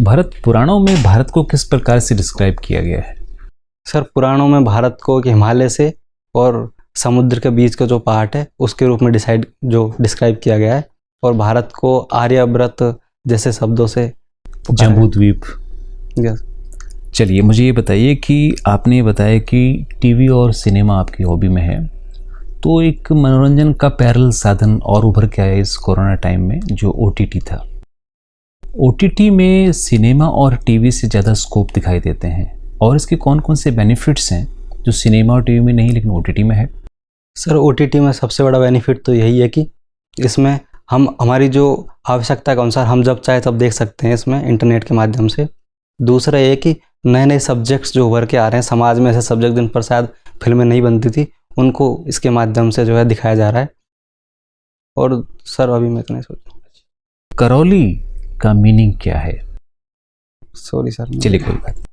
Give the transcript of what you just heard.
भारत पुराणों में भारत को किस प्रकार से डिस्क्राइब किया गया है? सर, पुराणों में भारत को कि हिमालय से और समुद्र के बीच का जो पार्ट है उसके रूप में डिस्क्राइब किया गया है, और भारत को आर्यव्रत जैसे शब्दों से जम्बूद्वीप। यस। चलिए मुझे ये बताइए कि आपने बताया कि टीवी और सिनेमा आपकी हॉबी में है, तो एक मनोरंजन का पैरेलल साधन और उभर के आया इस कोरोना टाइम में, जो ओटीटी था। ओटीटी में सिनेमा और टीवी से ज़्यादा स्कोप दिखाई देते हैं, और इसके कौन कौन से बेनिफिट्स हैं जो सिनेमा और टीवी में नहीं लेकिन ओटीटी में है? सर, ओटीटी में सबसे बड़ा बेनिफिट तो यही है कि इसमें हम हमारी जो आवश्यकता के अनुसार हम जब चाहे तब देख सकते हैं इसमें इंटरनेट के माध्यम से। दूसरा ये कि नए नए सब्जेक्ट्स जो उभर के आ रहे हैं समाज में, ऐसे सब्जेक्ट जिन पर शायद फिल्में नहीं बनती थी, उनको इसके माध्यम से जो है दिखाया जा रहा है। और सर अभी मैं इतना सोचा। करौली का मीनिंग क्या है? Sorry sir. चलिए कोई बात नहीं।